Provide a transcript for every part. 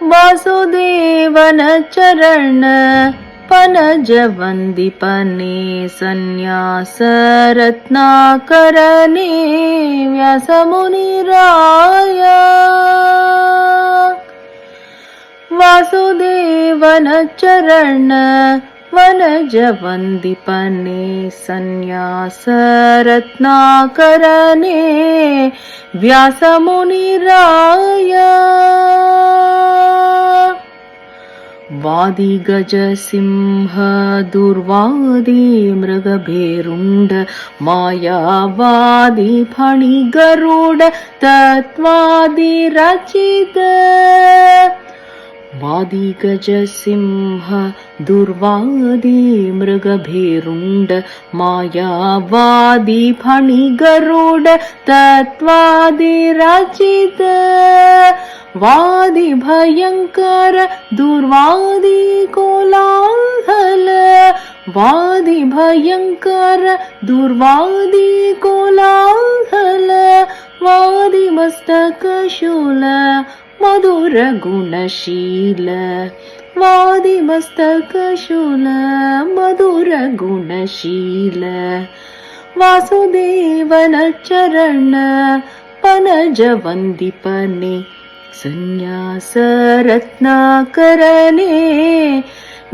ವಾಸುದೇವನ ಚರಣ ಪನಜ ವಂದಿಪನೆ ಸನ್ಯಾಸ ರತ್ನಾಕರನೇ ವ್ಯಾಸ ಮುನಿರಾಯ. ವಾಸುದೇವನ ಚರಣ ವನಜ ವಂದಿಪನೆ ಸನ್ಯಾಸ ರತ್ನಾಕರನೇ ವ್ಯಾಸ ಮುನಿರಾಯ. ವಾದಿ ಗಜ ಸಿಂಹ ದುರ್ವಾದಿ ಮೃಗಭೇರುಂಡ ಮಾಯಾವಾದಿ ಫಣಿ ಗರುಡ ತತ್ವಾದಿ ರಚಿತ. ವಾದಿ ಗಜ ಸಿಂಹ ದುರ್ವಾದಿ ಮೃಗಭೇರುಂಡ ಮಾಯಾವಾದಿ ಫಣಿ ಗರುಡ ತತ್ವಾದಿ ರಚಿತ. ವಾದಿ ಭಯಂಕರ ದುರ್ವಾದಿ ಕೋಲಾಹಲ ವಾದಿ ಭಯಂಕರ ದುರ್ವಾದಿ ಕೋಲಾಹಲ. ವಾದಿ ಮಸ್ತಕ ಶೂಲ ಮಧುರ ಗುಣಶೀಲ. ವಾದಿ ಮಸ್ತಕ ಶೂಲ ಮಧುರ ಗುಣಶೀಲ. ವಾಸುದೇವನ ಚರಣ ಪನಜ ವಂದಿಪನೆ ಸನ್ಯಾಸ ರತ್ನಾಕರನೇ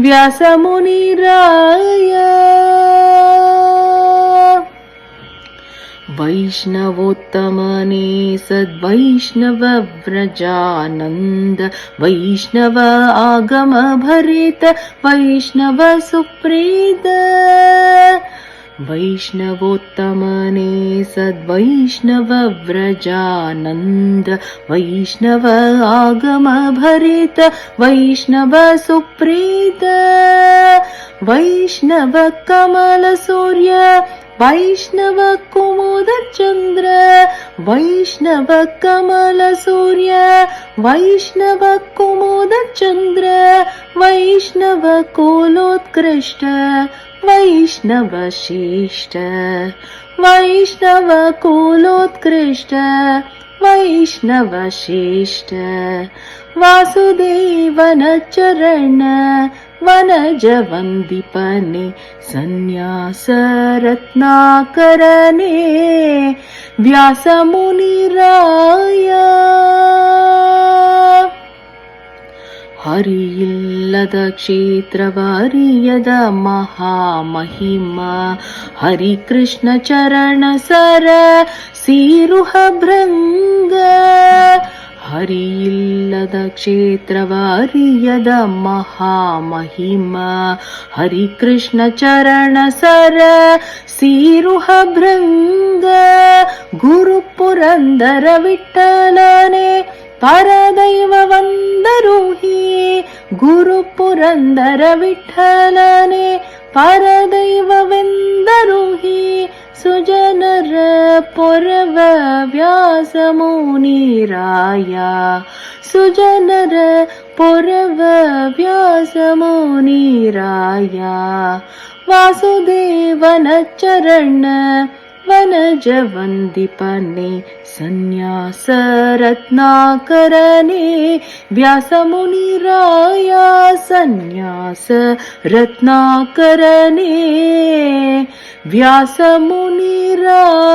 ವ್ಯಾಸ ಮುನಿರಾಯ. ವೈಷ್ಣವೋತ್ತಮನೇ ಸದ್ವೈಷ್ಣವ ವ್ರಜಾನಂದ ವೈಷ್ಣವ ಆಗಮ ಭರಿತ ವೈಷ್ಣವ ಸುಪ್ರೀತ. ವೈಷ್ಣವೋತ್ತಮನೇ ಸದ್ವೈಷ್ಣವ ವ್ರಜಾನಂದ ವೈಷ್ಣವ ಆಗಮ ಭರಿತ ವೈಷ್ಣವ ಸುಪ್ರೀತ. ವೈಷ್ಣವ ಕಮಲ ಸೂರ್ಯ ವೈಷ್ಣವ ಕುಮುದ ಚಂದ್ರ. ವೈಷ್ಣವ ಕಮಲ ಸೂರ್ಯ ವೈಷ್ಣವ ಕುಮುದ ಚಂದ್ರ. ವೈಷ್ಣವ ಕುಲೋತ್ಕೃಷ್ಟ ವೈಷ್ಣವ ಶ್ರೇಷ್ಠ. ವೈಷ್ಣವ ಕುಲೋತ್ಕೃಷ್ಟ ವೈಷ್ಣವ ಶ್ರೇಷ್ಠ. ವಾಸುದೇವನ ಚರಣ ವನಜ ವಂದಿಪನೆ ಸನ್ಯಾಸ ರತ್ನಾಕರನೇ ವ್ಯಾಸ ಮುನಿರಾಯ. ಹರಿಯಿಲ್ಲದ ಕ್ಷೇತ್ರವರಿಯದ ಮಹಾಮಹಿಮ ಹರಿಕೃಷ್ಣ ಚರಣ ಸರ ಸೀರುಹ ಭೃಂಗ. ಹರಿಯಿಲ್ಲದ ಕ್ಷೇತ್ರವರಿಯದ ಮಹಾಮಹಿಮ ಹರಿಕೃಷ್ಣ ಚರಣ ಸರ ಸೀರುಹ ಭೃಂಗ. ಗುರು ಪುರಂದರ ವಿಠಲನೆ ಪರದೈವ ವಂದರುಹಿ. ಗುರು ಪುರಂದರ ವಿಠಲನೆ ಪರದೈವವೆಂದರುಹಿ. ಸುಜನರ ಪೊರವ ವ್ಯಾಸ ಮುನಿರಾಯ. ಸುಜನರ ಪೊರವ ವ್ಯಾಸ ಮುನಿರಾಯ. ವಾಸುದೇವನ ಚರಣ ವನಜ ವಂದಿಪನೆ ಸನ್ಯಾಸ ರತ್ನಾಕರನೇ ವ್ಯಾಸ ಮುನಿರಾಯ. ಸನ್ಯಾಸ ರತ್ನಾಕರನೇ ವ್ಯಾಸ ಮುನಿರಾಯ.